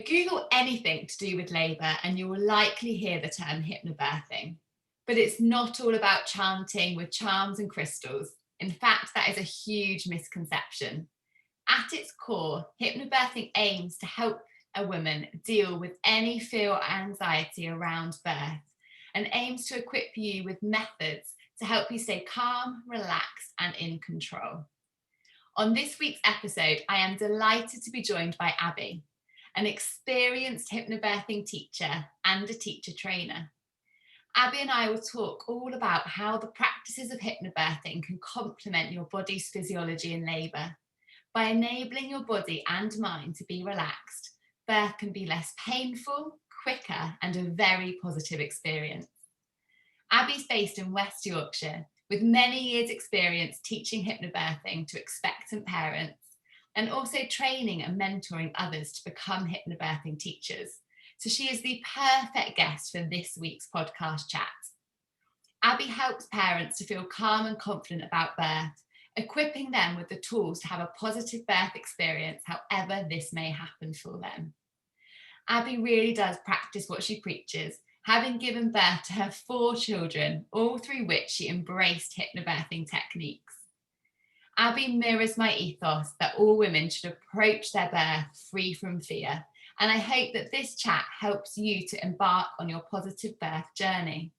Google anything to do with labour and you will likely hear the term hypnobirthing. But it's not all about chanting with charms and crystals. In fact, that is a huge misconception. At its core, hypnobirthing aims to help a woman deal with any fear or anxiety around birth and aims to equip you with methods to help you stay calm, relaxed, and in control. On this week's episode, I am delighted to be joined by Abby, an experienced hypnobirthing teacher and a teacher trainer. Abby and I will talk all about how the practices of hypnobirthing can complement your body's physiology in labour. By enabling your body and mind to be relaxed, birth can be less painful, quicker, and a very positive experience. Abby's based in West Yorkshire, with many years' experience teaching hypnobirthing to expectant parents, and also training and mentoring others to become hypnobirthing teachers. So she is the perfect guest for this week's podcast chat. Abby helps parents to feel calm and confident about birth, equipping them with the tools to have a positive birth experience, however this may happen for them. Abby really does practice what she preaches, having given birth to her 4 children, all through which she embraced hypnobirthing techniques. Abby mirrors my ethos that all women should approach their birth free from fear, and I hope that this chat helps you to embark on your positive birth journey.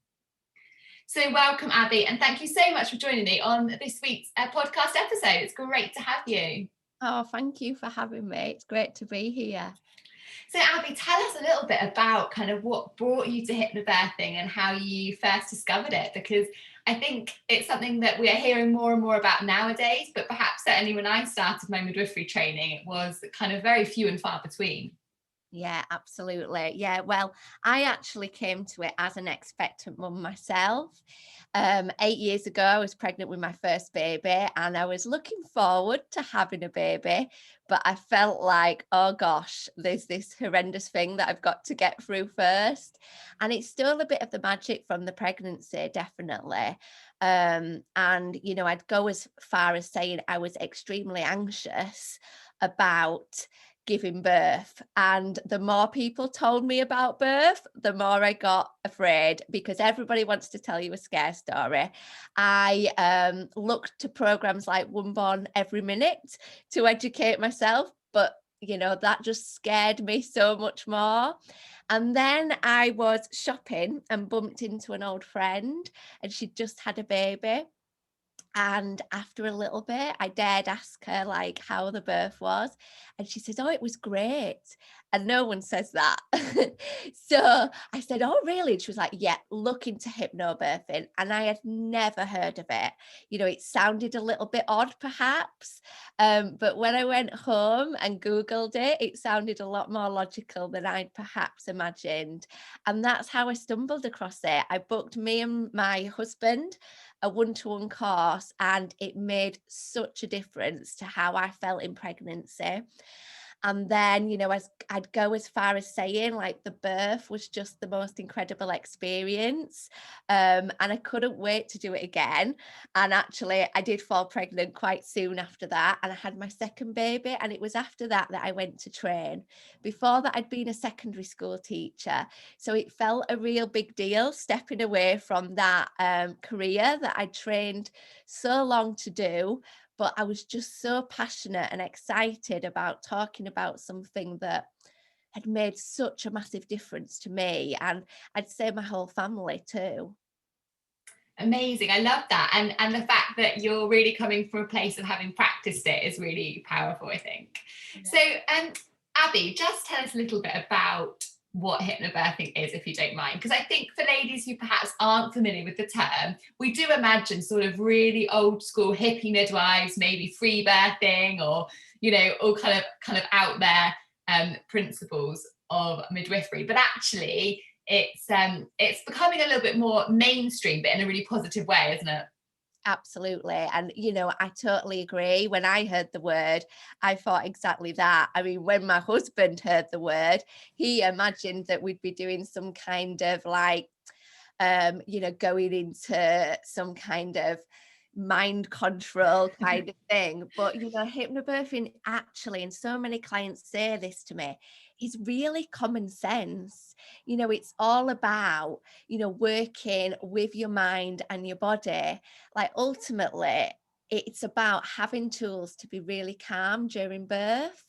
So welcome, Abby, and thank you so much for joining me on this week's podcast episode. It's great to have you. Oh, thank you for having me. It's great to be here. So Abby, tell us a little bit about kind of what brought you to hypnobirthing and how you first discovered it, because I think it's something that we are hearing more and more about nowadays, but perhaps certainly when I started my midwifery training, it was kind of very few and far between. Yeah, absolutely. Yeah, well, I actually came to it as an expectant mum myself. 8 years ago, I was pregnant with my first baby and I was looking forward to having a baby, but I felt like, oh gosh, there's this horrendous thing that I've got to get through first. And it's still a bit of the magic from the pregnancy, definitely. And, I'd go as far as saying I was extremely anxious about giving birth, and the more people told me about birth, the more I got afraid, because everybody wants to tell you a scare story. I looked to programs like One Born Every Minute to educate myself, but that just scared me so much more. And then I was shopping and bumped into an old friend, and she'd just had a baby. And after a little bit, I dared ask her like how the birth was. And she says, oh, it was great. And no one says that. So I said, oh, really? And she was like, yeah, look into hypnobirthing. And I had never heard of it. It sounded a little bit odd, perhaps. But when I went home and Googled it, it sounded a lot more logical than I'd perhaps imagined. And that's how I stumbled across it. I booked me and my husband a one-to-one course, and it made such a difference to how I felt in pregnancy. And then, I'd go as far as saying like the birth was just the most incredible experience. And I couldn't wait to do it again. And actually, I did fall pregnant quite soon after that. And I had my second baby. And it was after that I went to train. Before that, I'd been a secondary school teacher. So it felt a real big deal stepping away from that career that I trained so long to do. But I was just so passionate and excited about talking about something that had made such a massive difference to me, and I'd say my whole family too. Amazing. I love that. And the fact that you're really coming from a place of having practiced it is really powerful, I think. Yeah. So, Abby, just tell us a little bit about what hypnobirthing is, if you don't mind, because I think for ladies who perhaps aren't familiar with the term, we do imagine sort of really old school hippie midwives, maybe free birthing, or all kind of out there principles of midwifery, but actually it's becoming a little bit more mainstream, but in a really positive way, isn't it? Absolutely. And, I totally agree. When I heard the word, I thought exactly that. I mean, when my husband heard the word, he imagined that we'd be doing some kind of like, going into some kind of mind control kind of thing. But, hypnobirthing actually, and so many clients say this to me, is really common sense. It's all about, working with your mind and your body. Like ultimately, it's about having tools to be really calm during birth.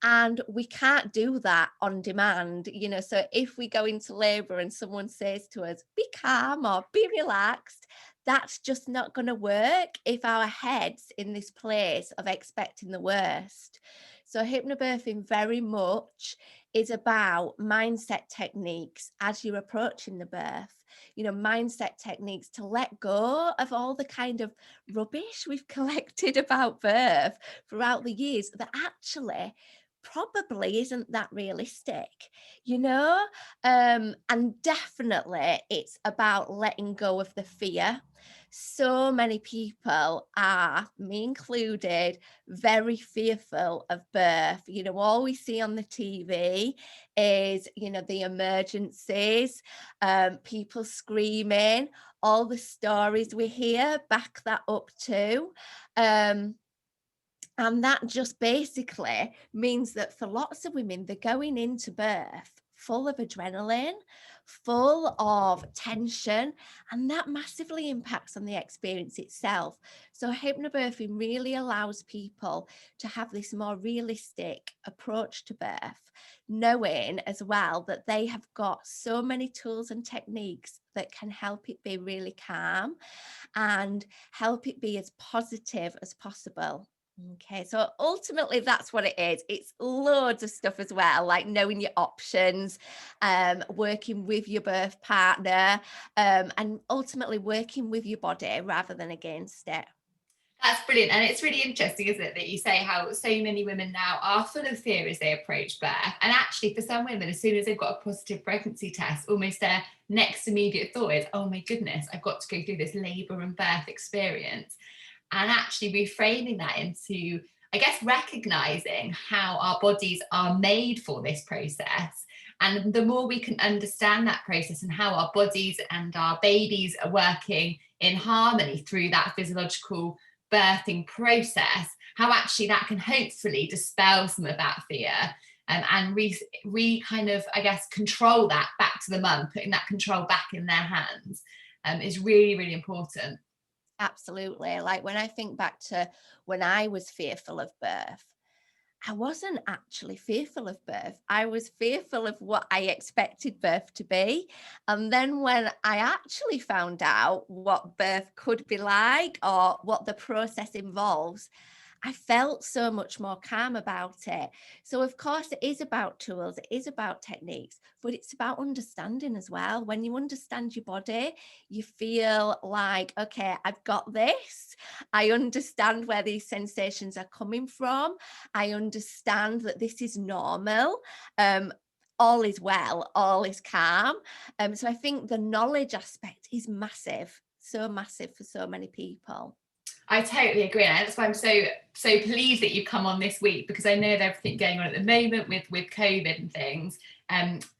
And we can't do that on demand, So if we go into labor and someone says to us, be calm or be relaxed, that's just not going to work if our head's in this place of expecting the worst. So hypnobirthing very much is about mindset techniques as you're approaching the birth. Mindset techniques to let go of all the kind of rubbish we've collected about birth throughout the years that actually probably isn't that realistic, and definitely it's about letting go of the fear. So many people are, me included, very fearful of birth. All we see on the TV is, the emergencies, people screaming, all the stories we hear back that up too. And that just basically means that for lots of women, they're going into birth full of adrenaline, full of tension, and that massively impacts on the experience itself. So hypnobirthing really allows people to have this more realistic approach to birth, knowing as well that they have got so many tools and techniques that can help it be really calm and help it be as positive as possible. Okay, so ultimately that's what it is. It's loads of stuff as well, like knowing your options, working with your birth partner, and ultimately working with your body rather than against it. That's brilliant. And it's really interesting, isn't it, that you say how so many women now are full of fear as they approach birth. And actually, for some women, as soon as they've got a positive pregnancy test, almost their next immediate thought is, oh my goodness, I've got to go through this labor and birth experience. And actually reframing that into, I guess, recognizing how our bodies are made for this process. And the more we can understand that process and how our bodies and our babies are working in harmony through that physiological birthing process, how actually that can hopefully dispel some of that fear, and kind of, I guess, control that back to the mum, putting that control back in their hands, is really, really important. Absolutely. Like when I think back to when I was fearful of birth, I wasn't actually fearful of birth. I was fearful of what I expected birth to be. And then when I actually found out what birth could be like or what the process involves, I felt so much more calm about it. So, of course, it is about tools, it is about techniques, but it's about understanding as well. When you understand your body, you feel like, okay, I've got this. I understand where these sensations are coming from. I understand that this is normal. All is well, all is calm. So, I think the knowledge aspect is massive, so massive for so many people. I totally agree. And that's why I'm so pleased that you've come on this week, because I know with everything going on at the moment with COVID and things,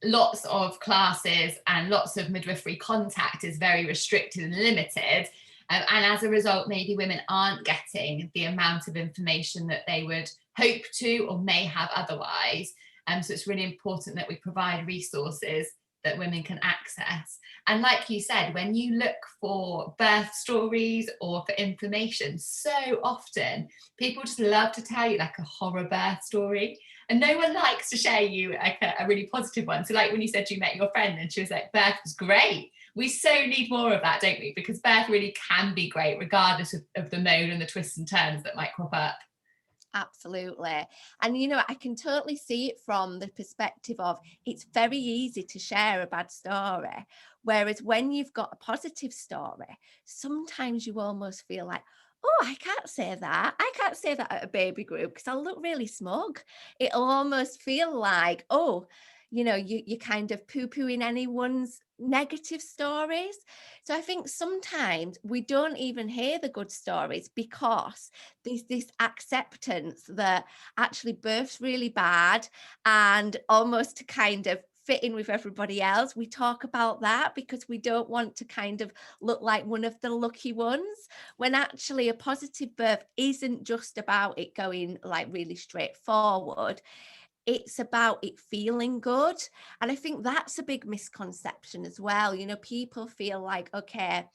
lots of classes and lots of midwifery contact is very restricted and limited. And as a result, maybe women aren't getting the amount of information that they would hope to or may have otherwise. So it's really important that we provide resources that women can access. And like you said, when you look for birth stories or for information, so often people just love to tell you like a horror birth story. And no one likes to share you like a really positive one. So like when you said you met your friend and she was like, birth was great. We so need more of that, don't we? Because birth really can be great, regardless of the mode and the twists and turns that might crop up. Absolutely. And, I can totally see it from the perspective of it's very easy to share a bad story. Whereas when you've got a positive story, sometimes you almost feel like, oh, I can't say that. I can't say that at a baby group because I'll look really smug. It'll almost feel like, oh, you're kind of poo-pooing anyone's negative stories. So I think sometimes we don't even hear the good stories because there's this acceptance that actually birth's really bad, and almost to kind of fit in with everybody else, we talk about that because we don't want to kind of look like one of the lucky ones, when actually a positive birth isn't just about it going like really straightforward. it's about it feeling good. And I think that's a big misconception as well. You know, people feel like, okay,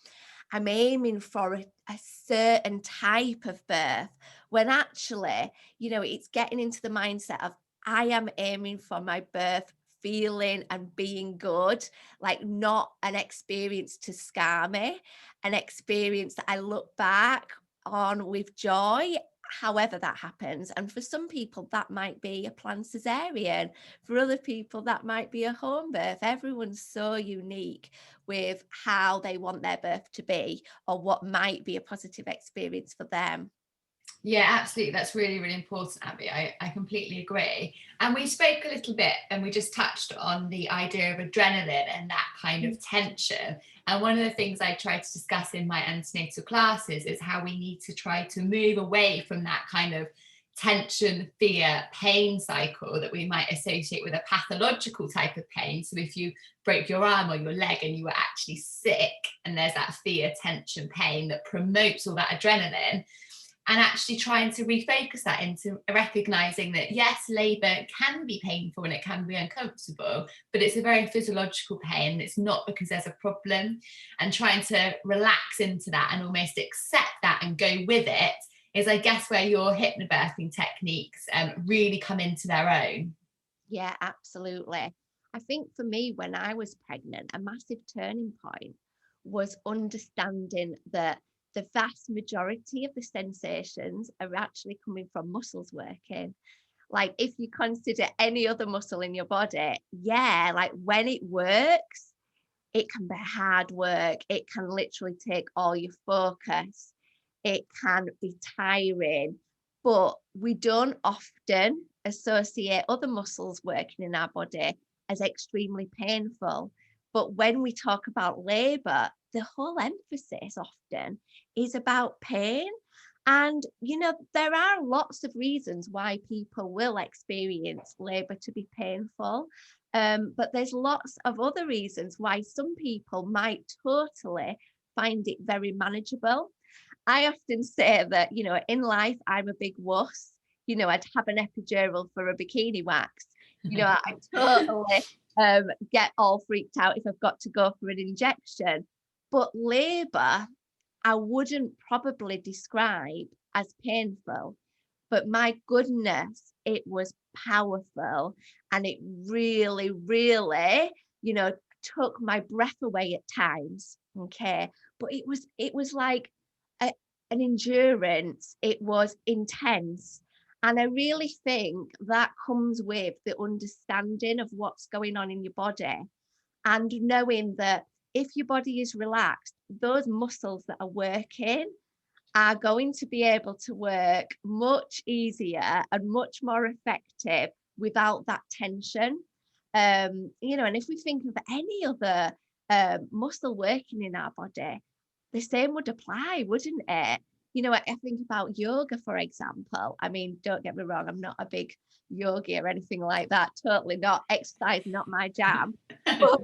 I'm aiming for a certain type of birth, when actually, you know, it's getting into the mindset of, I am aiming for my birth feeling and being good, like not an experience to scar me, an experience that I look back on with joy, however that happens. And for some people, that might be a planned cesarean. For other people, that might be a home birth. Everyone's so unique with how they want their birth to be, or what might be a positive experience for them. Yeah, absolutely. That's really, really important, Abby. I completely agree. And we spoke a little bit and we just touched on the idea of adrenaline and that kind of tension. And one of the things I try to discuss in my antenatal classes is how we need to try to move away from that kind of tension, fear, pain cycle that we might associate with a pathological type of pain. So if you broke your arm or your leg and you were actually sick, and there's that fear, tension, pain that promotes all that adrenaline, and actually trying to refocus that into recognizing that yes, labor can be painful and it can be uncomfortable, but it's a very physiological pain. It's not because there's a problem, and trying to relax into that and almost accept that and go with it is, I guess, where your hypnobirthing techniques really come into their own. Yeah, absolutely. I think for me, when I was pregnant, a massive turning point was understanding that the vast majority of the sensations are actually coming from muscles working. Like, if you consider any other muscle in your body, yeah, like when it works, it can be hard work. It can literally take all your focus. It can be tiring, but we don't often associate other muscles working in our body as extremely painful. But when we talk about labor, the whole emphasis often is about pain. And, you know, there are lots of reasons why people will experience labor to be painful. But there's lots of other reasons why some people might totally find it very manageable. I often say that, you know, in life, I'm a big wuss. You know, I'd have an epidural for a bikini wax. You know, I totally get all freaked out if I've got to go for an injection. But labor, I wouldn't probably describe as painful. But my goodness, it was powerful. And it really, really, you know, took my breath away at times. Okay. But it was like an endurance. It was intense. And I really think that comes with the understanding of what's going on in your body, and knowing that if your body is relaxed, those muscles that are working are going to be able to work much easier and much more effective without that tension. You know, and if we think of any other muscle working in our body, the same would apply, wouldn't it? You know, I think about yoga, for example. I mean, don't get me wrong, I'm not a big yogi or anything like that. Totally not. Exercise, not my jam. But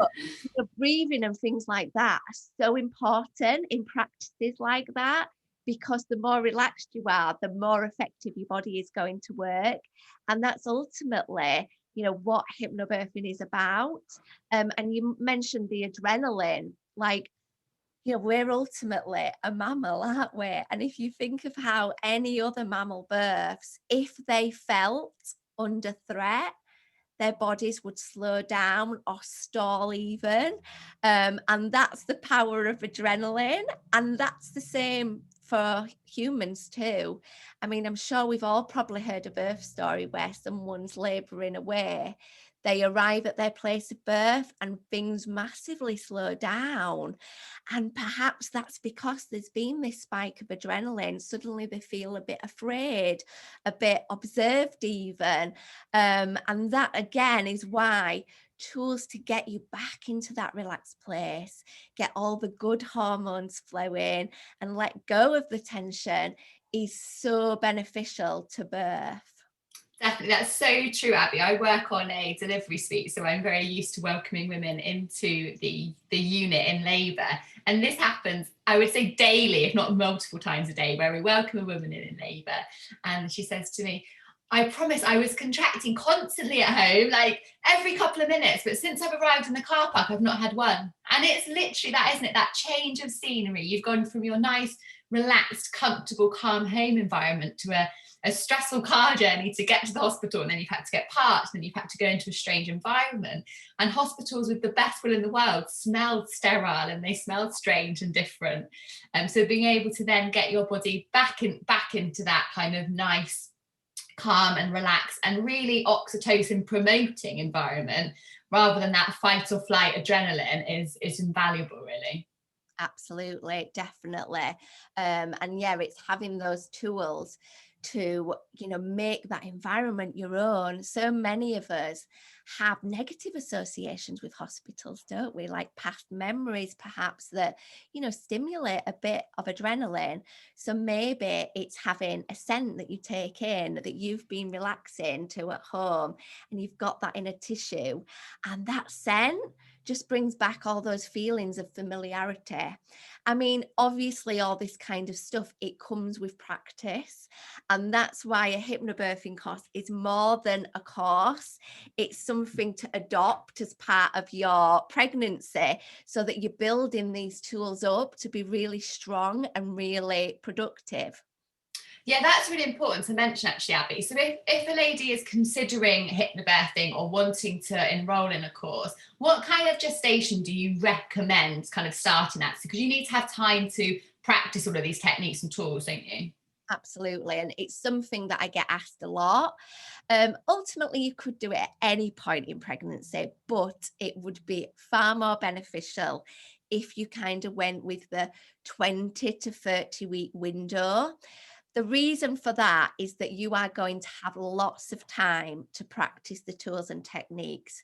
the breathing and things like that are so important in practices like that, because the more relaxed you are, the more effective your body is going to work. And that's ultimately, you know, what hypnobirthing is about. And you mentioned the adrenaline, like, you know, we're ultimately a mammal, aren't we? And if you think of how any other mammal births, if they felt under threat, their bodies would slow down or stall even. And that's the power of adrenaline. And that's the same for humans too. I mean, I'm sure we've all probably heard a birth story where someone's labouring away. They arrive at their place of birth and things massively slow down. And perhaps that's because there's been this spike of adrenaline. Suddenly they feel a bit afraid, a bit observed even. And that again is why tools to get you back into that relaxed place, get all the good hormones flowing and let go of the tension is so beneficial to birth. Definitely, that's so true, Abby. I work on a delivery suite, so I'm very used to welcoming women into the unit in labour. And this happens, I would say, daily, if not multiple times a day, where we welcome a woman in labour, and she says to me, I promise I was contracting constantly at home, like every couple of minutes. But since I've arrived in the car park, I've not had one. And it's literally that, isn't it? That change of scenery. You've gone from your nice, relaxed, comfortable, calm home environment to a stressful car journey to get to the hospital. And then you've had to get parked. And then you've had to go into a strange environment. And hospitals, with the best will in the world, smelled sterile and they smelled strange and different. So being able to then get your body back into that kind of nice, calm and relax and really oxytocin promoting environment rather than that fight or flight adrenaline is invaluable, really. Absolutely, definitely. And yeah, it's having those tools to, make that environment your own. So many of us have negative associations with hospitals, don't we? Like past memories, perhaps, that, stimulate a bit of adrenaline. So maybe it's having a scent that you take in that you've been relaxing to at home, and you've got that in a tissue. And that scent just brings back all those feelings of familiarity. I mean, obviously, all this kind of stuff, it comes with practice. And that's why a hypnobirthing course is more than a course. It's something to adopt as part of your pregnancy so that you're building these tools up to be really strong and really productive. Yeah, that's really important to mention, actually, Abby. So if a lady is considering hypnobirthing or wanting to enroll in a course, what kind of gestation do you recommend kind of starting at? Because you need to have time to practice all of these techniques and tools, don't you? Absolutely. And it's something that I get asked a lot. Ultimately, you could do it at any point in pregnancy, but it would be far more beneficial if you kind of went with the 20 to 30 week window. The reason for that is that you are going to have lots of time to practice the tools and techniques.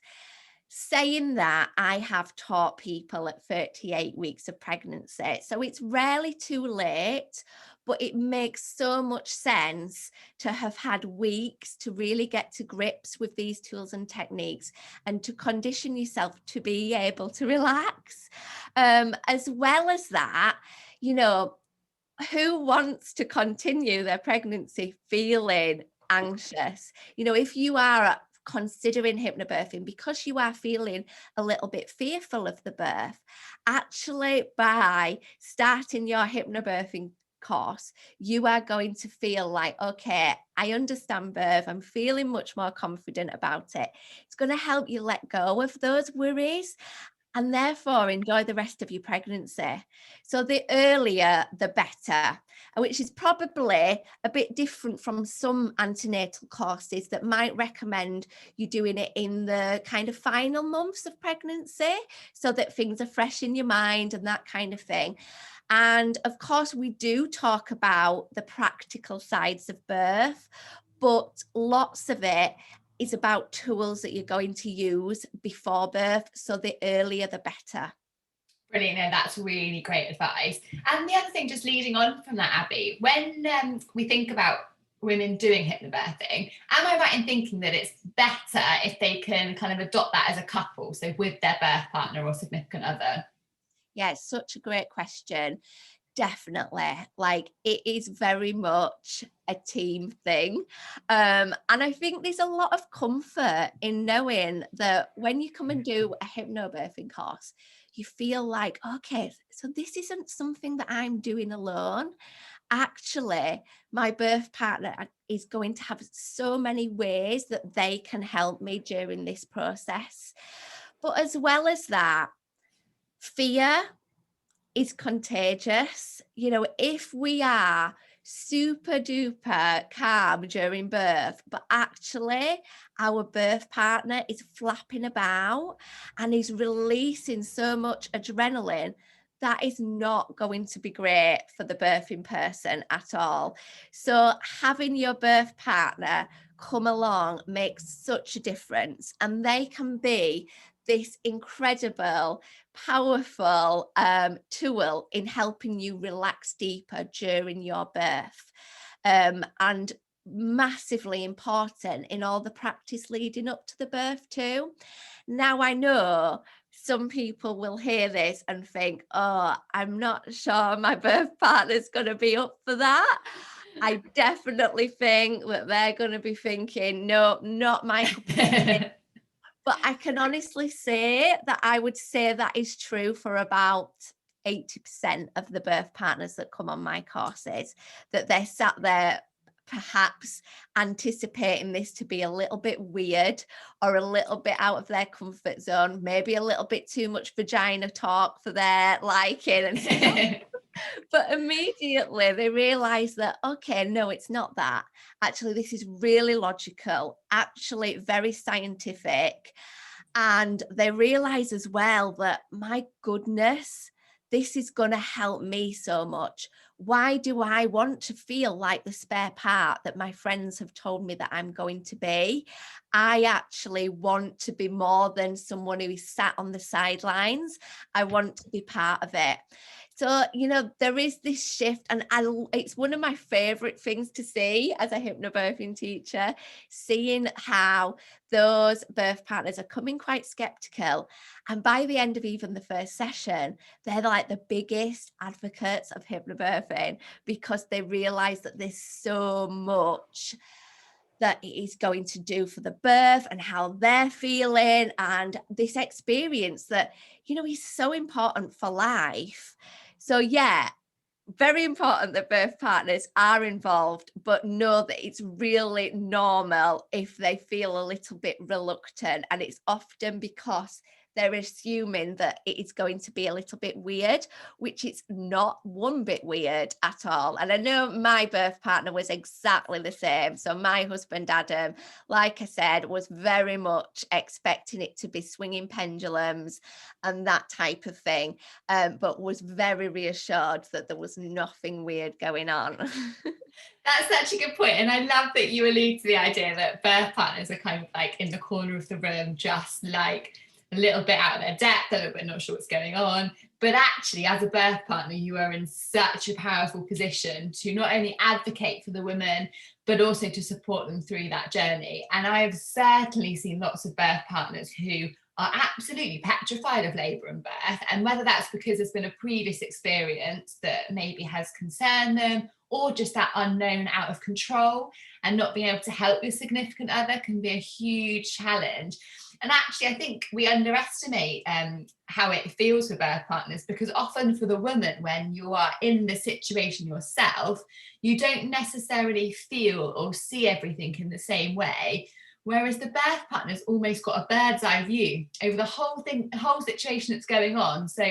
Saying that, I have taught people at 38 weeks of pregnancy. So it's rarely too late, but it makes so much sense to have had weeks to really get to grips with these tools and techniques and to condition yourself to be able to relax. As well as that, who wants to continue their pregnancy feeling anxious? If you are considering hypnobirthing because you are feeling a little bit fearful of the birth, actually by starting your hypnobirthing course, you are going to feel like, okay, I understand birth. I'm feeling much more confident about it. It's going to help you let go of those worries and therefore enjoy the rest of your pregnancy. So the earlier, the better, which is probably a bit different from some antenatal courses that might recommend you doing it in the kind of final months of pregnancy so that things are fresh in your mind and that kind of thing. And of course, we do talk about the practical sides of birth, but lots of it is about tools that you're going to use before birth. So the earlier, the better. Brilliant. No, that's really great advice. And the other thing, just leading on from that, Abby, when we think about women doing hypnobirthing, am I right in thinking that it's better if they can kind of adopt that as a couple, so with their birth partner or significant other? Yeah, it's such a great question. Definitely. Like it is very much a team thing. And I think there's a lot of comfort in knowing that when you come and do a hypnobirthing course, you feel like, okay, so this isn't something that I'm doing alone. Actually, my birth partner is going to have so many ways that they can help me during this process. But as well as that, fear is contagious. If we are super duper calm during birth, but actually our birth partner is flapping about and is releasing so much adrenaline, that is not going to be great for the birthing person at all. So having your birth partner come along makes such a difference, and they can be this incredible, powerful tool in helping you relax deeper during your birth, and massively important in all the practice leading up to the birth too. Now, I know some people will hear this and think, oh, I'm not sure my birth partner's going to be up for that. I definitely think that they're going to be thinking, no, not my cup of tea. But I can honestly say that I would say that is true for about 80% of the birth partners that come on my courses, that they're sat there perhaps anticipating this to be a little bit weird or a little bit out of their comfort zone, maybe a little bit too much vagina talk for their liking, and say, "Oh," but immediately they realize that, okay, no, it's not that. Actually, this is really logical, actually very scientific. And they realize as well that, my goodness, this is going to help me so much. Why do I want to feel like the spare part that my friends have told me that I'm going to be? I actually want to be more than someone who is sat on the sidelines. I want to be part of it. So, there is this shift, and it's one of my favorite things to see as a hypnobirthing teacher, seeing how those birth partners are coming quite skeptical. And by the end of even the first session, they're like the biggest advocates of hypnobirthing, because they realize that there's so much that it is going to do for the birth and how they're feeling, and this experience that, is so important for life. So yeah, very important that birth partners are involved, but know that it's really normal if they feel a little bit reluctant. And it's often because they're assuming that it is going to be a little bit weird, which it's not one bit weird at all. And I know my birth partner was exactly the same. So my husband, Adam, like I said, was very much expecting it to be swinging pendulums and that type of thing, but was very reassured that there was nothing weird going on. That's such a good point. And I love that you allude to the idea that birth partners are kind of like in the corner of the room, just like a little bit out of their depth, a little bit not sure what's going on. But actually, as a birth partner, you are in such a powerful position to not only advocate for the women, but also to support them through that journey. And I have certainly seen lots of birth partners who are absolutely petrified of labour and birth. And whether that's because there's been a previous experience that maybe has concerned them, or just that unknown out of control, and not being able to help your significant other can be a huge challenge. And actually, I think we underestimate how it feels for birth partners, because often for the woman, when you are in the situation yourself, you don't necessarily feel or see everything in the same way. Whereas the birth partner's almost got a bird's eye view over the whole thing, the whole situation that's going on. So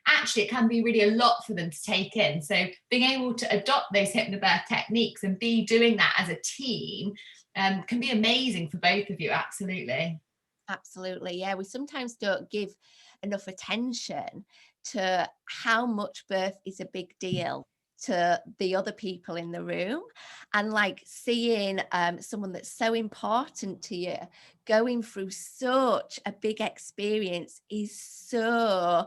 actually, it can be really a lot for them to take in. So being able to adopt those hypnobirth techniques and be doing that as a team can be amazing for both of you. Absolutely. Absolutely. Yeah. We sometimes don't give enough attention to how much birth is a big deal to the other people in the room, and like seeing someone that's so important to you going through such a big experience is so,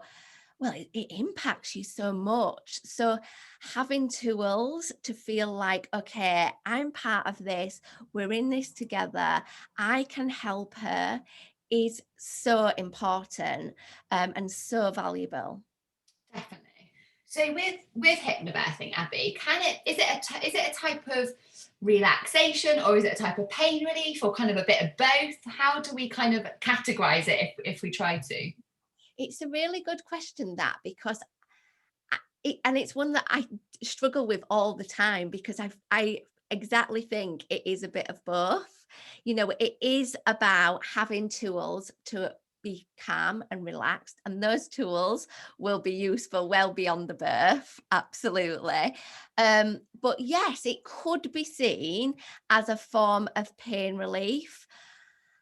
well, it impacts you so much. So having tools to feel like, okay, I'm part of this, we're in this together, I can help her, is so important, and so valuable. Definitely. So with hypnobirthing, Abby, can it is it a type of relaxation, or is it a type of pain relief, or kind of a bit of both? How do we kind of categorize it if we try to? It's a really good question, that, because and it's one that I struggle with all the time, because I exactly think it is a bit of both. It is about having tools to be calm and relaxed, and those tools will be useful well beyond the birth, absolutely. But yes, it could be seen as a form of pain relief.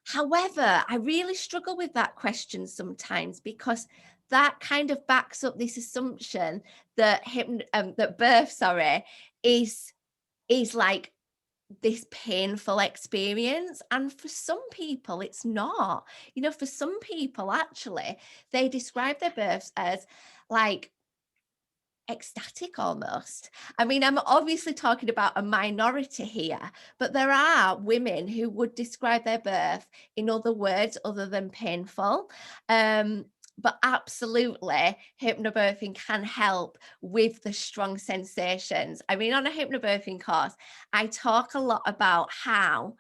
However, I really struggle with that question sometimes, because that kind of backs up this assumption that that birth, sorry, is like this painful experience, and for some people it's not. For some people, actually, they describe their births as like ecstatic almost. I mean, I'm obviously talking about a minority here, but there are women who would describe their birth in other words other than painful. But absolutely, hypnobirthing can help with the strong sensations. I mean, on a hypnobirthing course, I talk a lot about how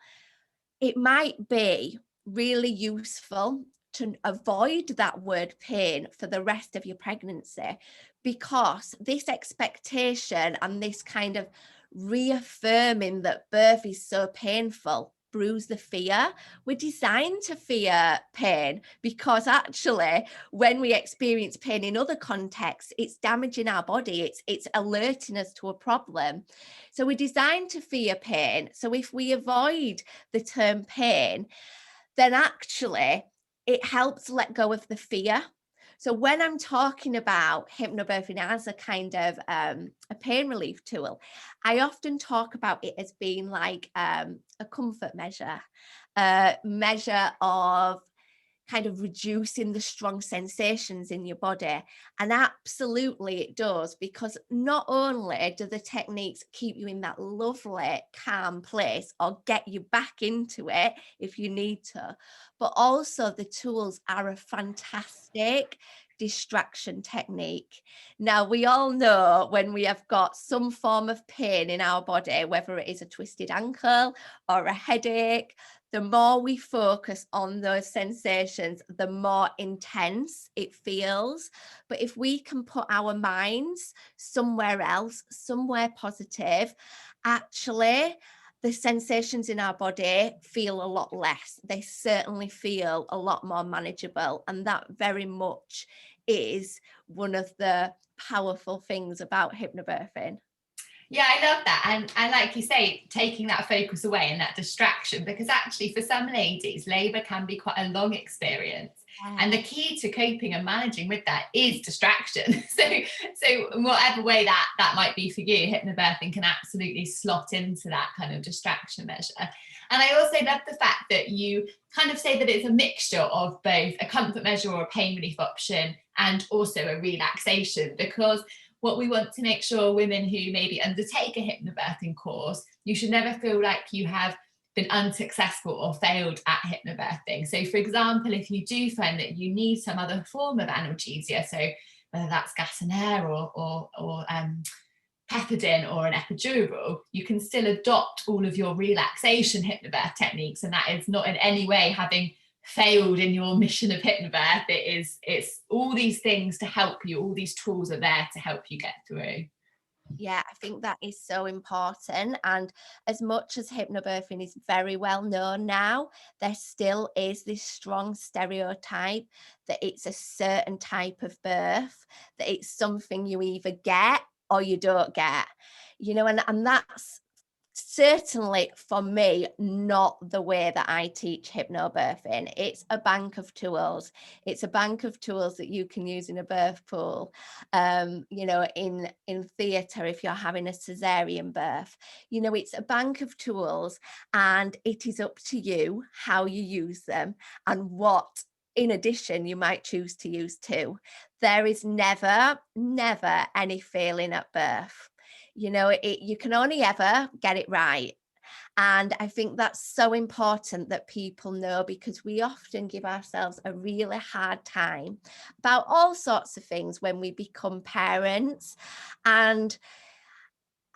it might be really useful to avoid that word pain for the rest of your pregnancy, because this expectation and this kind of reaffirming that birth is so painful brews the fear. We're designed to fear pain because actually when we experience pain in other contexts, it's damaging our body, it's alerting us to a problem. So we're designed to fear pain. So if we avoid the term pain, then actually it helps let go of the fear. So when I'm talking about hypnobirthing as a kind of a pain relief tool, I often talk about it as being like a comfort measure, a measure of kind of reducing the strong sensations in your body. And absolutely it does, because not only do the techniques keep you in that lovely calm place or get you back into it if you need to, but also the tools are a fantastic distraction technique. Now, we all know when we have got some form of pain in our body, whether it is a twisted ankle or a headache, the more we focus on those sensations, the more intense it feels. But if we can put our minds somewhere else, somewhere positive, actually, the sensations in our body feel a lot less. They certainly feel a lot more manageable. And that very much is one of the powerful things about hypnobirthing. Yeah, I love that. And like you say, taking that focus away and that distraction, because actually for some ladies, labour can be quite a long experience. Yeah. And the key to coping and managing with that is distraction. So in whatever way that might be for you, hypnobirthing can absolutely slot into that kind of distraction measure. And I also love the fact that you kind of say that it's a mixture of both a comfort measure or a pain relief option and also a relaxation, because what we want to make sure women who maybe undertake a hypnobirthing course, you should never feel like you have been unsuccessful or failed at hypnobirthing. So, for example, if you do find that you need some other form of analgesia, so whether that's gas and air or pethidine or an epidural, you can still adopt all of your relaxation hypnobirth techniques, and that is not in any way having failed in your mission of hypnobirth. It's all these things to help you, all these tools are there to help you get through. Yeah, I think that is so important. And as much as hypnobirthing is very well known now, there still is this strong stereotype that it's a certain type of birth, that it's something you either get or you don't get, and that's certainly for me not the way that I teach hypnobirthing. It's a bank of tools. It's a bank of tools that you can use in a birth pool, in theatre if you're having a cesarean birth. It's a bank of tools, and it is up to you how you use them and what in addition you might choose to use too. There is never any failing at birth. You can only ever get it right. And I think that's so important that people know, because we often give ourselves a really hard time about all sorts of things when we become parents. And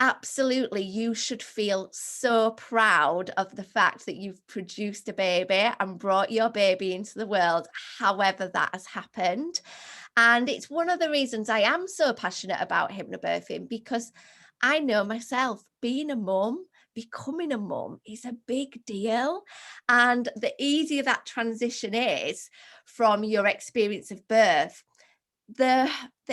absolutely, you should feel so proud of the fact that you've produced a baby and brought your baby into the world, however that has happened. And it's one of the reasons I am so passionate about hypnobirthing, because I know myself, being a mum, becoming a mum is a big deal. And the easier that transition is from your experience of birth, the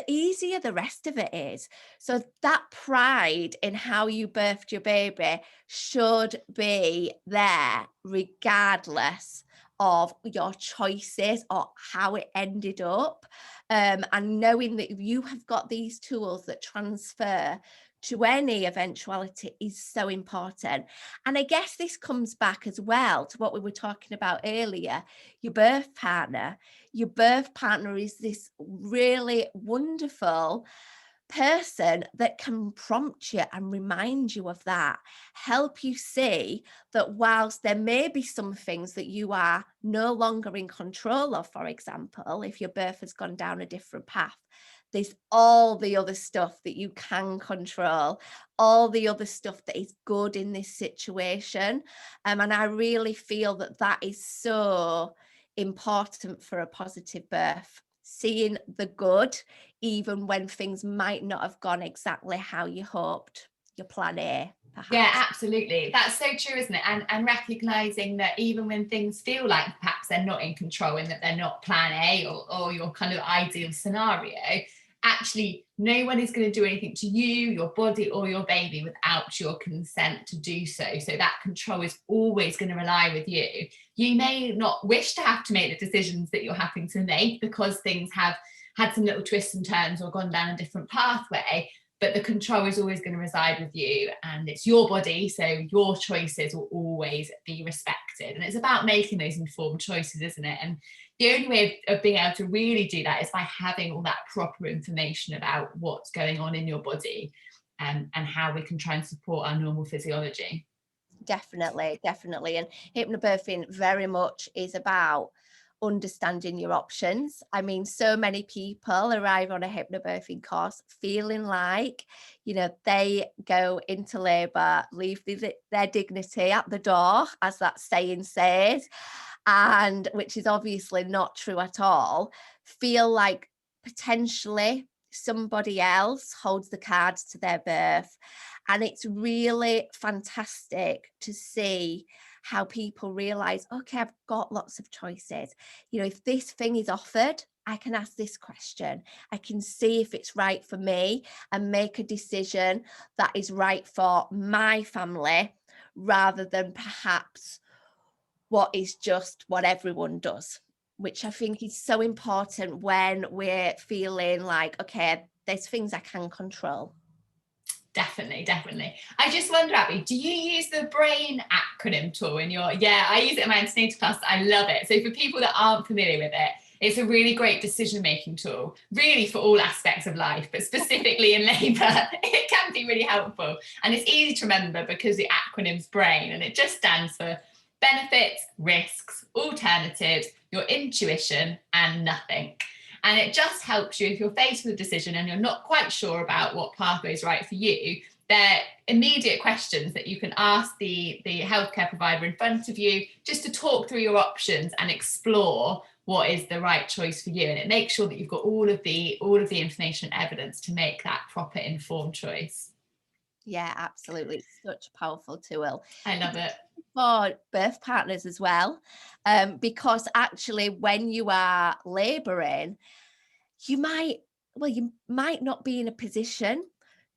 easier the rest of it is. So that pride in how you birthed your baby should be there regardless of your choices or how it ended up. And knowing that you have got these tools that transfer to any eventuality is so important. And I guess this comes back as well to what we were talking about earlier, your birth partner. Your birth partner is this really wonderful person that can prompt you and remind you of that, help you see that whilst there may be some things that you are no longer in control of, for example, if your birth has gone down a different path, there's all the other stuff that you can control, all the other stuff that is good in this situation. And I really feel that that is so important for a positive birth, seeing the good, even when things might not have gone exactly how you hoped, your plan A, perhaps. Yeah, absolutely. That's so true, isn't it? And recognizing that even when things feel like perhaps they're not in control and that they're not plan A or your kind of ideal scenario, actually no one is going to do anything to you, your body, or your baby without your consent to do so. So that control is always going to rely with you. You may not wish to have to make the decisions that you're having to make because things have had some little twists and turns or gone down a different pathway, but the control is always going to reside with you, and it's your body, so your choices will always be respected. And it's about making those informed choices, isn't it? And the only way of being able to really do that is by having all that proper information about what's going on in your body, and how we can try and support our normal physiology. Definitely. And hypnobirthing very much is about understanding your options. I mean, so many people arrive on a hypnobirthing course feeling like, they go into labour, leave their dignity at the door, as that saying says, and which is obviously not true at all, feel like potentially somebody else holds the cards to their birth. And it's really fantastic to see how people realize, okay, I've got lots of choices. If this thing is offered, I can ask this question. I can see if it's right for me and make a decision that is right for my family, rather than perhaps what is just what everyone does, which I think is so important when we're feeling like, okay, there's things I can control. Definitely. I just wonder, Abby, do you use the BRAIN acronym tool in your... Yeah, I use it in my antenatal class. I love it. So for people that aren't familiar with it, it's a really great decision-making tool, really for all aspects of life, but specifically in labour, it can be really helpful. And it's easy to remember because the acronym's BRAIN, and it just stands for benefits, risks, alternatives, your intuition, and nothing. And it just helps you if you're faced with a decision and you're not quite sure about what pathway is right for you. They're immediate questions that you can ask the healthcare provider in front of you, just to talk through your options and explore what is the right choice for you. And it makes sure that you've got all of the information and evidence to make that proper informed choice. Yeah, absolutely. It's such a powerful tool. I love it. For birth partners as well, because actually when you are labouring, you might not be in a position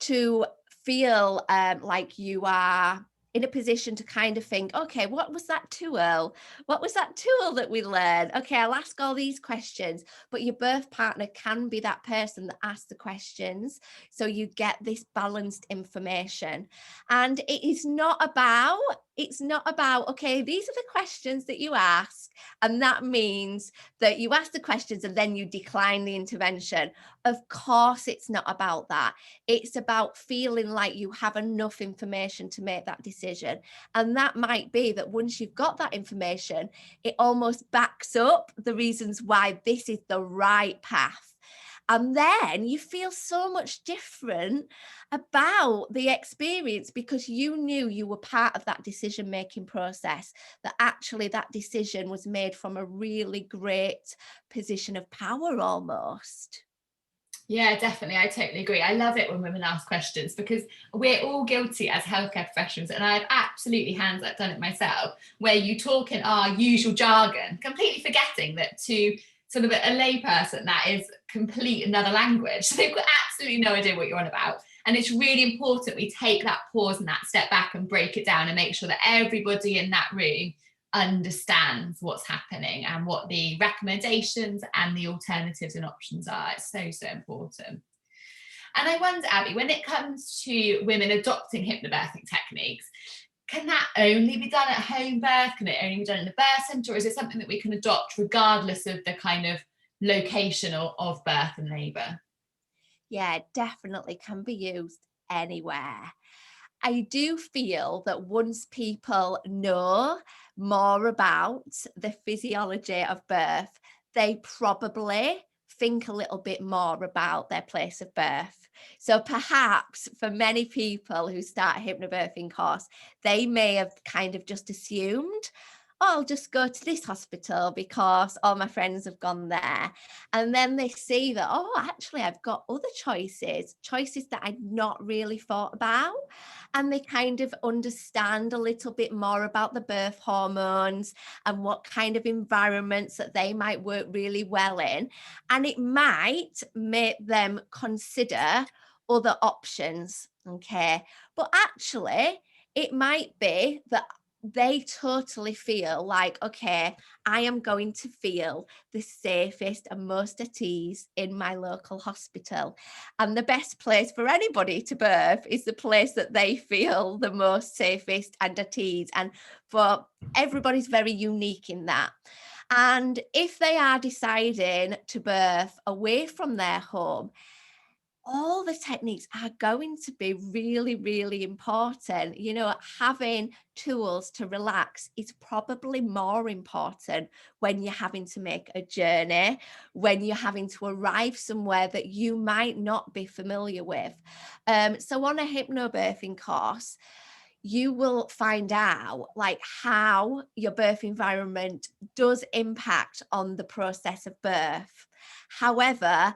to feel like you are in a position to kind of think, okay, what was that tool? What was that tool that we learned? Okay, I'll ask all these questions, but your birth partner can be that person that asks the questions. So you get this balanced information. And it's not about, okay, these are the questions that you ask. And that means that you ask the questions and then you decline the intervention. Of course, it's not about that. It's about feeling like you have enough information to make that decision. And that might be that once you've got that information, it almost backs up the reasons why this is the right path. And then you feel so much different about the experience because you knew you were part of that decision-making process, that actually that decision was made from a really great position of power almost. Yeah, definitely. I totally agree. I love it when women ask questions because we're all guilty as healthcare professionals, and I've absolutely hands up done it myself, where you talk in our usual jargon, completely forgetting that to sort of a layperson that is complete another language. So they've got absolutely no idea what you're on about. And it's really important we take that pause and that step back and break it down and make sure that everybody in that room understands what's happening and what the recommendations and the alternatives and options are. It's so important. And I wonder, Abby, when it comes to women adopting hypnobirthing techniques, can that only be done at home birth? Can it only be done in the birth centre? Or is it something that we can adopt regardless of the kind of location of birth and labour? Yeah, definitely can be used anywhere. I do feel that once people know more about the physiology of birth, they probably think a little bit more about their place of birth. So perhaps for many people who start a hypnobirthing course, they may have kind of just assumed, oh, I'll just go to this hospital because all my friends have gone there. And then they see that, oh, actually, I've got other choices that I'd not really thought about. And they kind of understand a little bit more about the birth hormones and what kind of environments that they might work really well in. And it might make them consider other options. Okay. But actually, it might be that they totally feel like, okay, I am going to feel the safest and most at ease in my local hospital. And the best place for anybody to birth is the place that they feel the most safest and at ease. And for everybody's very unique in that. And if they are deciding to birth away from their home, all the techniques are going to be really, really important. You know, having tools to relax is probably more important when you're having to make a journey, when you're having to arrive somewhere that you might not be familiar with. So on a hypnobirthing course, you will find out like how your birth environment does impact on the process of birth. However,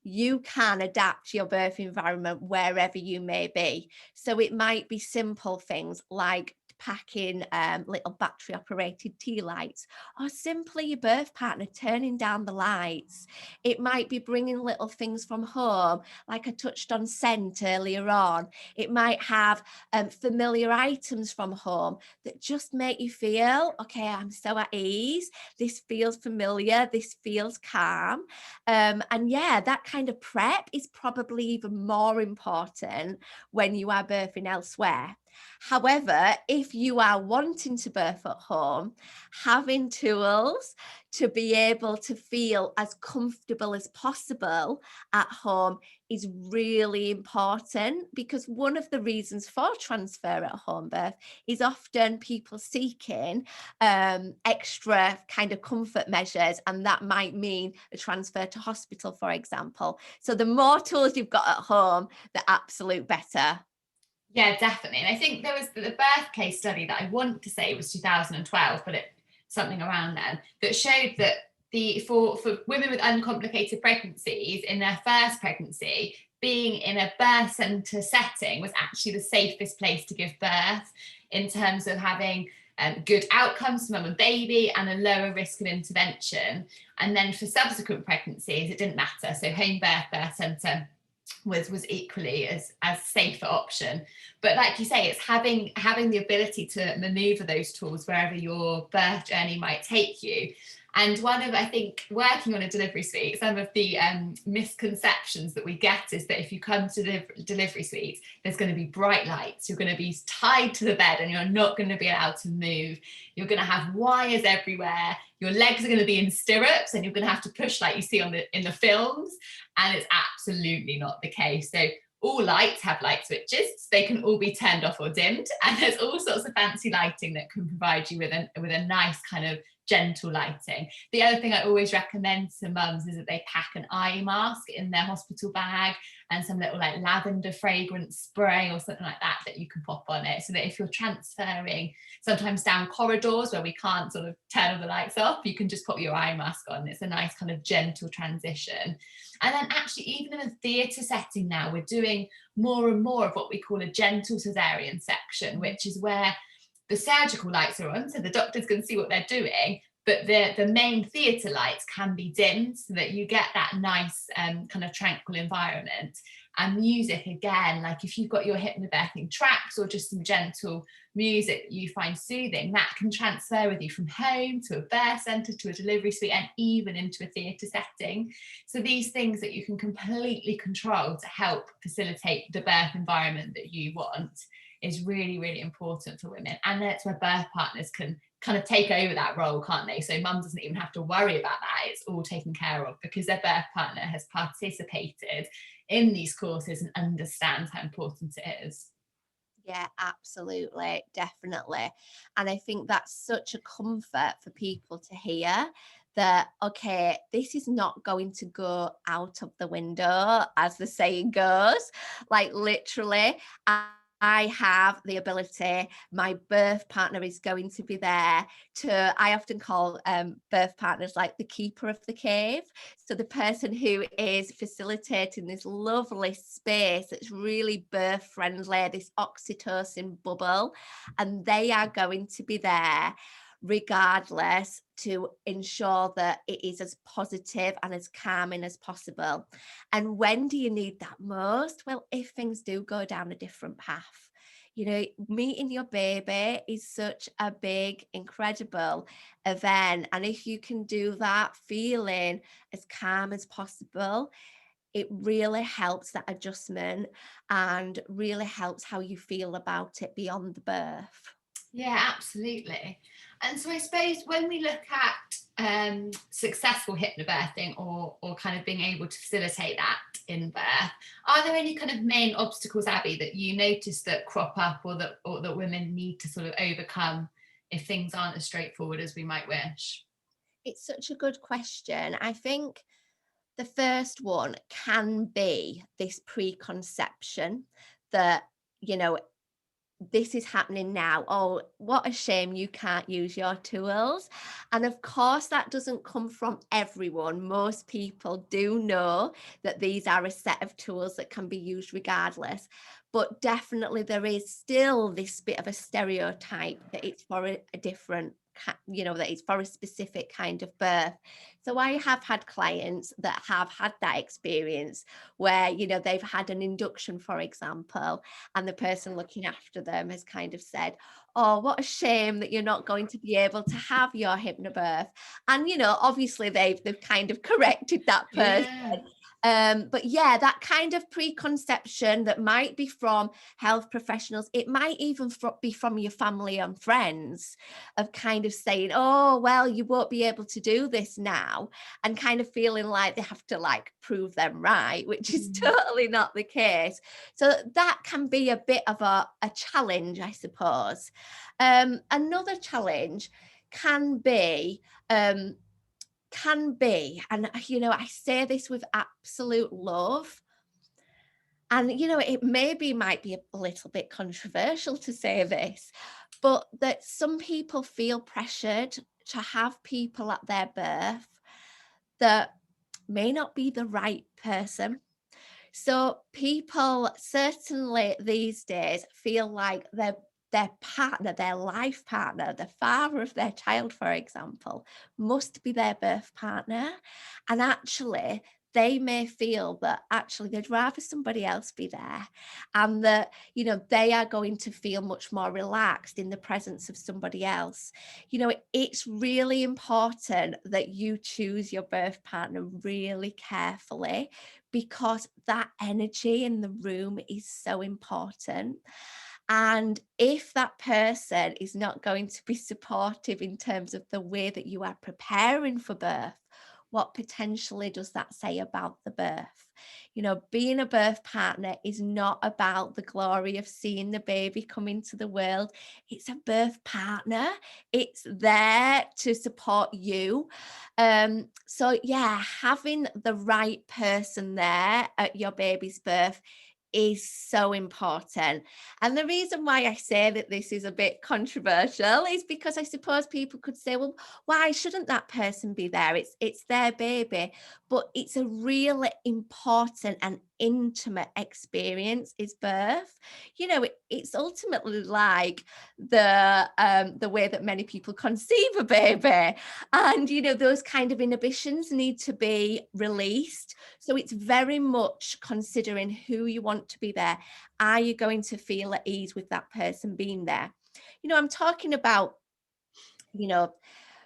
you can adapt your birth environment wherever you may be. So it might be simple things like packing little battery operated tea lights, or simply your birth partner turning down the lights. It might be bringing little things from home, like I touched on scent earlier on. It might have familiar items from home that just make you feel, okay, I'm so at ease. This feels familiar. This feels calm. And yeah, that kind of prep is probably even more important when you are birthing elsewhere. However, if you are wanting to birth at home, having tools to be able to feel as comfortable as possible at home is really important, because one of the reasons for transfer at home birth is often people seeking extra kind of comfort measures, and that might mean a transfer to hospital, for example. So the more tools you've got at home, the absolute better. Yeah, definitely. And I think there was the birth case study that I want to say was 2012, but it something around then, that showed that for women with uncomplicated pregnancies in their first pregnancy, being in a birth centre setting was actually the safest place to give birth in terms of having good outcomes for mum and baby and a lower risk of intervention. And then for subsequent pregnancies, it didn't matter. So home birth centre was equally as safer option. But like you say, it's having the ability to maneuver those tools wherever your birth journey might take you. And one of, I think, working on a delivery suite, some of the misconceptions that we get is that if you come to delivery suites, there's going to be bright lights, you're going to be tied to the bed and you're not going to be allowed to move, you're going to have wires everywhere, your legs are going to be in stirrups and you're going to have to push like you see in the films. And it's absolutely not the case. So all lights have light switches. They can all be turned off or dimmed. And there's all sorts of fancy lighting that can provide you with a nice kind of gentle lighting. The other thing I always recommend to mums is that they pack an eye mask in their hospital bag and some little like lavender fragrance spray or something like that that you can pop on it, so that if you're transferring sometimes down corridors where we can't sort of turn all the lights off, you can just put your eye mask on. It's a nice kind of gentle transition. And then actually, even in a theatre setting now, we're doing more and more of what we call a gentle cesarean section, which is where the surgical lights are on, so the doctors can see what they're doing, but the main theatre lights can be dimmed so that you get that nice kind of tranquil environment. And music, again, like if you've got your hypnobirthing tracks or just some gentle music that you find soothing, that can transfer with you from home to a birth centre to a delivery suite and even into a theatre setting. So these things that you can completely control to help facilitate the birth environment that you want is really, really important for women. And that's where birth partners can kind of take over that role, can't they? So mum doesn't even have to worry about that. It's all taken care of because their birth partner has participated in these courses and understands how important it is. Yeah, absolutely, definitely. And I think that's such a comfort for people to hear that, okay, this is not going to go out of the window, as the saying goes. Like, literally, I have the ability, my birth partner is going to be there to, I often call birth partners like the keeper of the cave. So the person who is facilitating this lovely space that's really birth friendly, this oxytocin bubble, and they are going to be there regardless to ensure that it is as positive and as calming as possible. And when do you need that most? Well, if things do go down a different path. You know, meeting your baby is such a big, incredible event. And if you can do that feeling as calm as possible, it really helps that adjustment and really helps how you feel about it beyond the birth. Yeah, absolutely. And so I suppose when we look at successful hypnobirthing or kind of being able to facilitate that in birth, are there any kind of main obstacles, Abby, that you notice that crop up or that women need to sort of overcome if things aren't as straightforward as we might wish? It's such a good question. I think the first one can be this preconception that, you know, this is happening now. Oh, what a shame you can't use your tools. And of course, that doesn't come from everyone. Most people do know that these are a set of tools that can be used regardless. But definitely, there is still this bit of a stereotype that it's for a different, that it's for a specific kind of birth. So I have had clients that have had that experience where, they've had an induction, for example, and the person looking after them has kind of said, oh, what a shame that you're not going to be able to have your hypnobirth. And obviously they've kind of corrected that person. Yeah. But yeah, that kind of preconception that might be from health professionals, it might even be from your family and friends, of kind of saying, oh, well, you won't be able to do this now, and kind of feeling like they have to like prove them right, which is Mm. totally not the case. So that can be a bit of a challenge, I suppose. Another challenge can be, and I say this with absolute love, and it might be a little bit controversial to say this, but that some people feel pressured to have people at their birth that may not be the right person. So people certainly these days feel like their partner, their life partner, the father of their child, for example, must be their birth partner. And actually, they may feel that actually they'd rather somebody else be there, and that, they are going to feel much more relaxed in the presence of somebody else. It's really important that you choose your birth partner really carefully, because that energy in the room is so important. And if that person is not going to be supportive in terms of the way that you are preparing for birth, what potentially does that say about the birth? Being a birth partner is not about the glory of seeing the baby come into the world. It's a birth partner. It's there to support you. So yeah, having the right person there at your baby's birth is so important. And the reason why I say that this is a bit controversial is because I suppose people could say, well, why shouldn't that person be there? It's their baby. But it's a really important and intimate experience, is birth. It's ultimately like the way that many people conceive a baby. And those kind of inhibitions need to be released. So it's very much considering who you want to be there. Are you going to feel at ease with that person being there? I'm talking about, you know,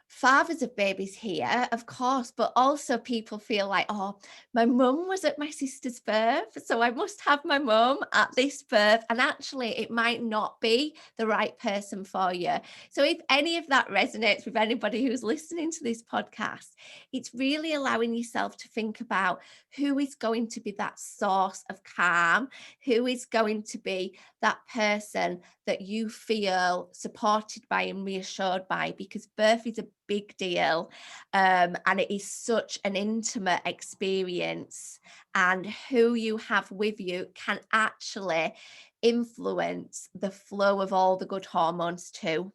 fathers of babies here, of course, but also people feel like, oh, my mum was at my sister's birth, so I must have my mum at this birth. And actually, it might not be the right person for you. So if any of that resonates with anybody who's listening to this podcast, it's really allowing yourself to think about who is going to be that source of calm, who is going to be that person that you feel supported by and reassured by, because birth is a big deal, and it is such an intimate experience, and who you have with you can actually influence the flow of all the good hormones too.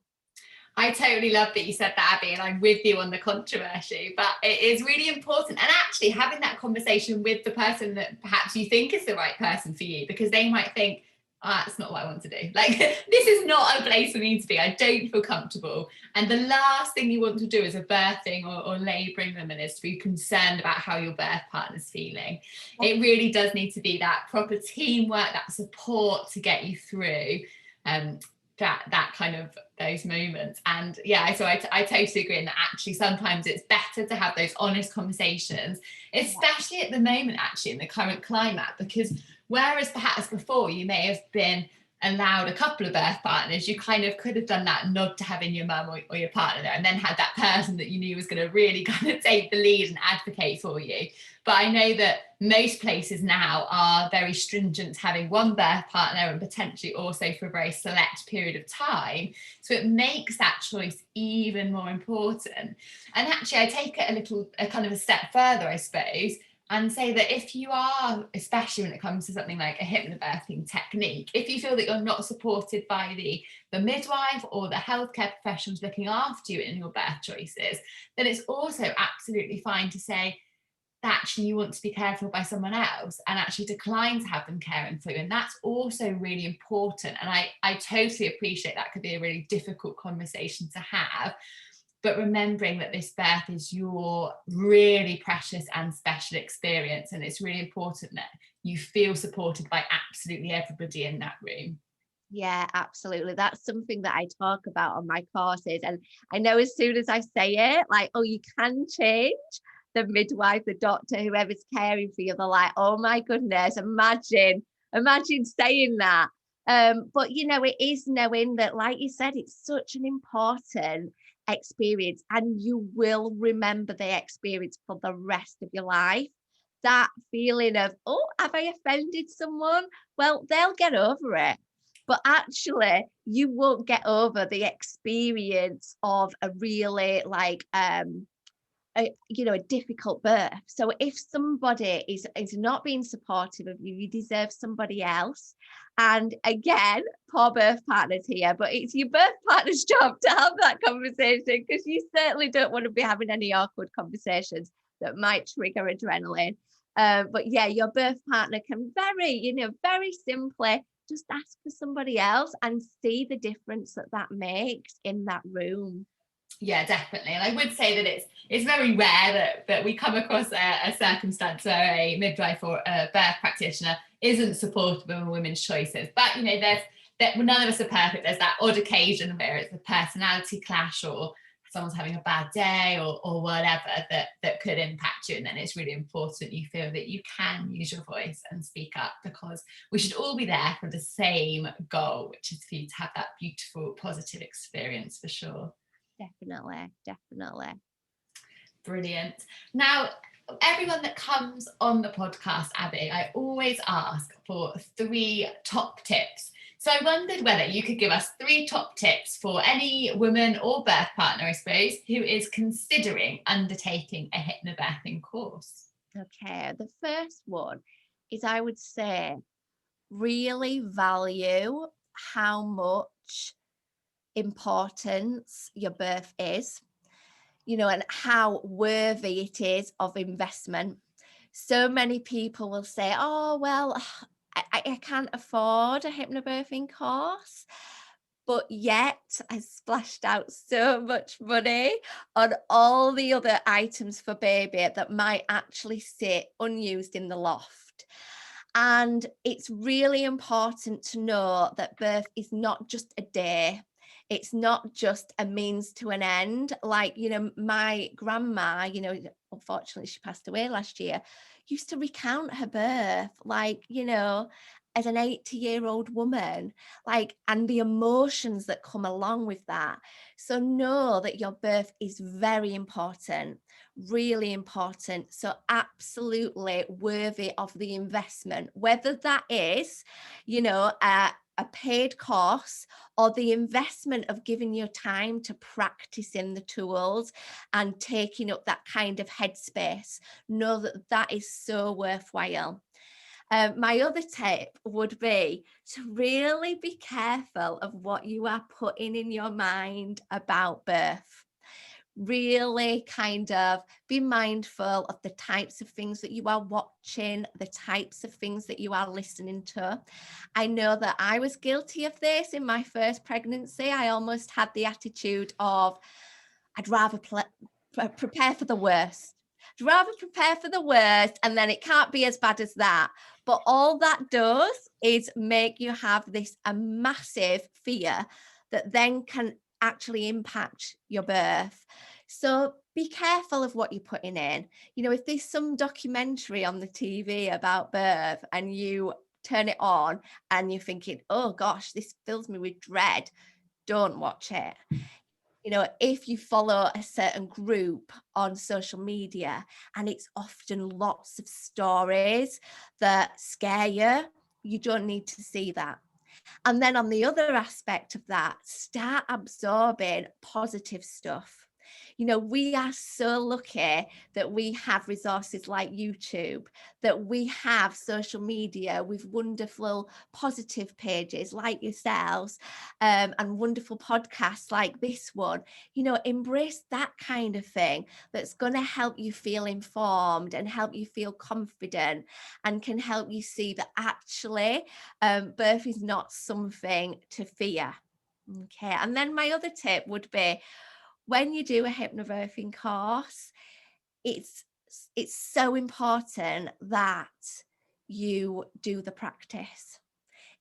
I totally love that you said that, Abby, and I'm with you on the controversy, but it is really important. And actually having that conversation with the person that perhaps you think is the right person for you, because they might think, that's not what I want to do. Like, this is not a place for me to be. I don't feel comfortable. And the last thing you want to do as a birthing or labouring woman is to be concerned about how your birth partner's feeling. It really does need to be that proper teamwork, that support to get you through that kind of those moments. And yeah, so I totally agree. And that actually sometimes it's better to have those honest conversations, especially at the moment, actually in the current climate, because whereas perhaps before you may have been allowed a couple of birth partners, you kind of could have done that nod to having your mum or your partner there, and then had that person that you knew was going to really kind of take the lead and advocate for you. But I know that most places now are very stringent, having one birth partner and potentially also for a very select period of time. So it makes that choice even more important. And actually, I take it a kind of a step further, I suppose, and say that if you are, especially when it comes to something like a hypnobirthing technique, if you feel that you're not supported by the midwife or the healthcare professionals looking after you in your birth choices, then it's also absolutely fine to say that actually you want to be cared for by someone else and actually decline to have them caring for you. And that's also really important. And I totally appreciate that could be a really difficult conversation to have. But remembering that this birth is your really precious and special experience, and it's really important that you feel supported by absolutely everybody in that room. Yeah, absolutely. That's something that I talk about on my courses. And I know as soon as I say it, like, oh, you can change, the midwife, the doctor, whoever's caring for you, they're like, oh my goodness, imagine saying that. But it is knowing that, like you said, it's such an important experience, and you will remember the experience for the rest of your life. That feeling of, oh, have I offended someone? Well, they'll get over it. But actually, you won't get over the experience of a really a difficult birth. So if somebody is not being supportive of you, you deserve somebody else. And again, poor birth partners here, but it's your birth partner's job to have that conversation, because you certainly don't want to be having any awkward conversations that might trigger adrenaline. But yeah, your birth partner can very simply just ask for somebody else and see the difference that makes in that room. Yeah, definitely. And I would say that it's very rare that we come across a circumstance where a midwife or a birth practitioner isn't supportive of a women's choices. But there's that none of us are perfect. There's that odd occasion where it's a personality clash, or someone's having a bad day, or whatever that could impact you. And then it's really important you feel that you can use your voice and speak up, because we should all be there for the same goal, which is for you to have that beautiful, positive experience, for sure. Definitely. Brilliant. Now, everyone that comes on the podcast, Abby, I always ask for 3 top tips. So I wondered whether you could give us 3 top tips for any woman or birth partner, I suppose, who is considering undertaking a hypnobirthing course. Okay, the first one is, I would say, really value how much importance your birth is, and how worthy it is of investment. So many people will say, oh, well, I can't afford a hypnobirthing course. But yet I splashed out so much money on all the other items for baby that might actually sit unused in the loft. And it's really important to know that birth is not just a day. it's not just a means to an end. Like, you know, my grandma, you know, unfortunately she passed away last year, used to recount her birth, like, you know, as an 80-year-old woman, like, and the emotions that come along with that. So know that your birth is very important, really important. So absolutely worthy of the investment, whether that is, you know, a paid course, or the investment of giving your time to practicing the tools and taking up that kind of headspace. Know that that is so worthwhile. My other tip would be to really be careful of what you are putting in your mind about birth. Really kind of be mindful of the types of things that you are watching, the types of things that you are listening to. I know that I was guilty of this in my first pregnancy. I almost had the attitude of, I'd rather prepare for the worst. I'd rather prepare for the worst, and then it can't be as bad as that. But all that does is make you have this a massive fear that then can actually impact your birth. So be careful of what you're putting in. You know, if there's some documentary on the TV about birth and you turn it on and you're thinking, oh gosh, this fills me with dread, don't watch it. You know, if you follow a certain group on social media and it's often lots of stories that scare you, you don't need to see that. And then on the other aspect of that, start absorbing positive stuff. You know, we are so lucky that we have resources like YouTube, that we have social media with wonderful positive pages like yourselves, and wonderful podcasts like this one. You know, embrace that kind of thing that's going to help you feel informed and help you feel confident and can help you see that actually birth is not something to fear. Okay. And then my other tip would be, when you do a hypnobirthing course, it's it's so important that you do the practice.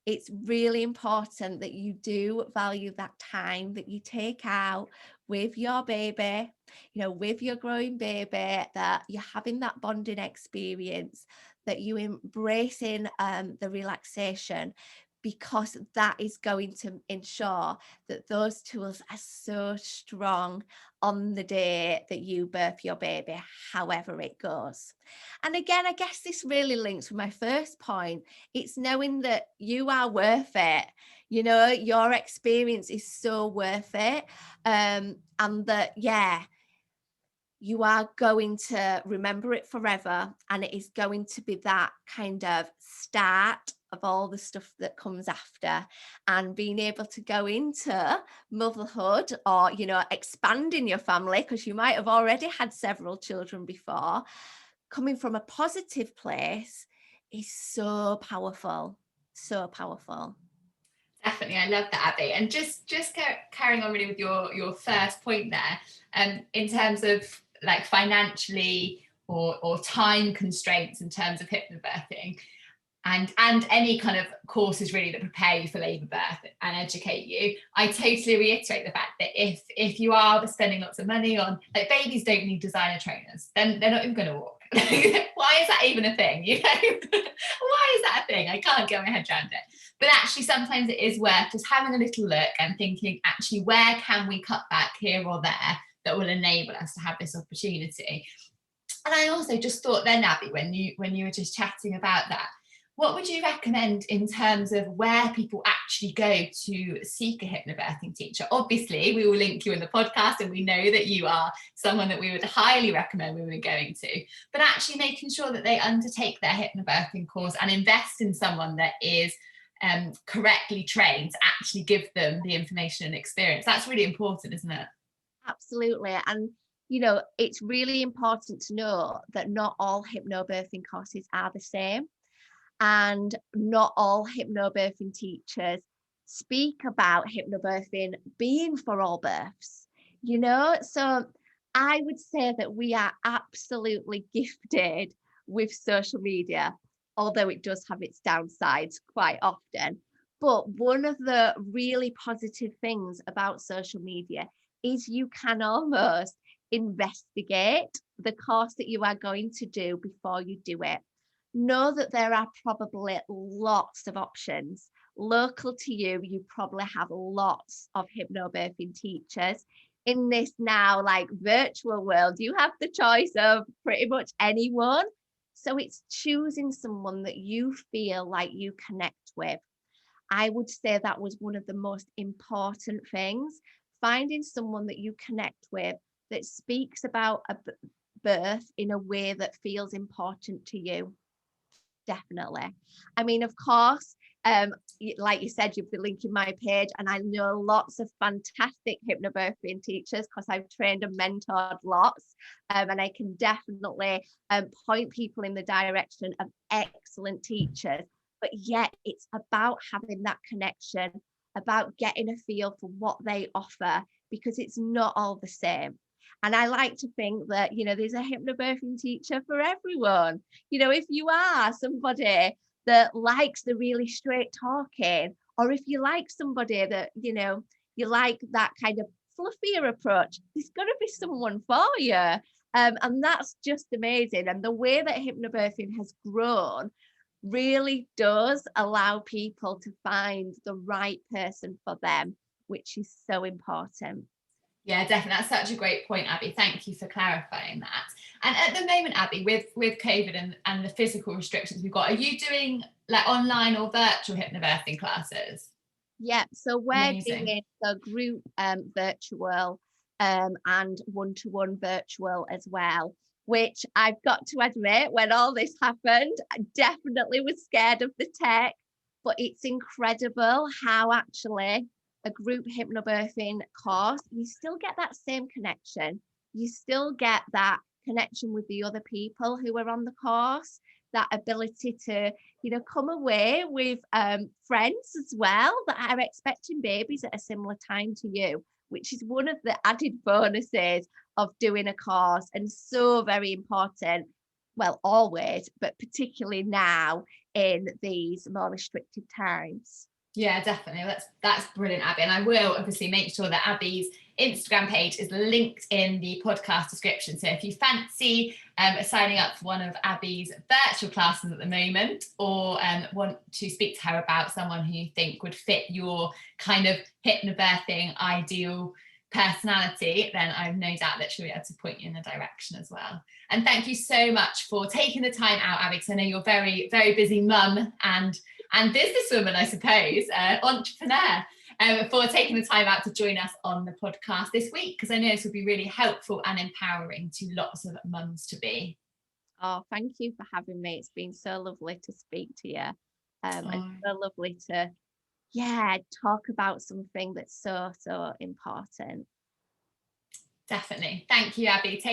It's really important that you do value that time that you take out with your baby, you know, with your growing baby, that you're having that bonding experience, that you embracing the relaxation, because that is going to ensure that those tools are so strong on the day that you birth your baby, however it goes. And again, I guess this really links with my first point. It's knowing that you are worth it. You know, your experience is so worth it. And that, yeah, you are going to remember it forever. And it is going to be that kind of start of all the stuff that comes after, and being able to go into motherhood, or, you know, expanding your family, because you might have already had several children before, coming from a positive place is so powerful, so powerful. Definitely, I love that, Abby. And just carrying on really with your first point there, in terms of like financially or time constraints in terms of hypnobirthing, and any kind of courses really that prepare you for labour, birth and educate you. I totally reiterate the fact that if you are spending lots of money on, like, babies don't need designer trainers, then they're not even going to walk. Why is that even a thing? You know, why is that a thing? I can't get my head around it. But actually, sometimes it is worth just having a little look and thinking, actually, where can we cut back here or there that will enable us to have this opportunity? And I also just thought then, Abby, when you were just chatting about that, what would you recommend in terms of where people actually go to seek a hypnobirthing teacher? Obviously, we will link you in the podcast, and we know that you are someone that we would highly recommend women going to, but actually making sure that they undertake their hypnobirthing course and invest in someone that is correctly trained to actually give them the information and experience. That's really important, isn't it? Absolutely. And, you know, it's really important to know that not all hypnobirthing courses are the same, and not all hypnobirthing teachers speak about hypnobirthing being for all births, you know? So I would say that we are absolutely gifted with social media, although it does have its downsides quite often. But one of the really positive things about social media is you can almost investigate the course that you are going to do before you do it. Know that there are probably lots of options. Local to you, you probably have lots of hypnobirthing teachers. In this now like virtual world, you have the choice of pretty much anyone. So it's choosing someone that you feel like you connect with. I would say that was one of the most important things, finding someone that you connect with that speaks about a birth in a way that feels important to you. Definitely. I mean, of course, like you said, you've been linking my page, and I know lots of fantastic hypnobirthing teachers because I've trained and mentored lots, and I can definitely point people in the direction of excellent teachers. But yet, it's about having that connection, about getting a feel for what they offer, because it's not all the same. And I like to think that, there's a hypnobirthing teacher for everyone. If you are somebody that likes the really straight talking, or if you like somebody that, you like that kind of fluffier approach, there's got to be someone for you. And that's just amazing. And the way that hypnobirthing has grown really does allow people to find the right person for them, which is so important. Yeah, definitely. That's such a great point, Abby. Thank you for clarifying that. And at the moment, Abby, with COVID and the physical restrictions we've got, are you doing like online or virtual hypnobirthing classes? Yeah, so we're Amazing. doing the group virtual and one-to-one virtual as well, which I've got to admit, when all this happened, I definitely was scared of the tech, but it's incredible how actually a group hypnobirthing course, you still get that same connection. You still get that connection with the other people who are on the course, that ability to come away with friends as well that are expecting babies at a similar time to you, which is one of the added bonuses of doing a course, and so very important. Well, always, but particularly now in these more restricted times. Yeah, definitely. That's brilliant, Abby. And I will obviously make sure that Abby's Instagram page is linked in the podcast description. So if you fancy signing up for one of Abby's virtual classes at the moment, or want to speak to her about someone who you think would fit your kind of hypnobirthing ideal personality, then I've no doubt that she'll be able to point you in the direction as well. And thank you so much for taking the time out, Abby, because I know you're very, very busy mum and businesswoman, I suppose, entrepreneur, for taking the time out to join us on the podcast this week, because I know this will be really helpful and empowering to lots of mums to be. Oh, thank you for having me. It's been so lovely to speak to you. And so lovely to, talk about something that's so, so important. Definitely. Thank you, Abby. Take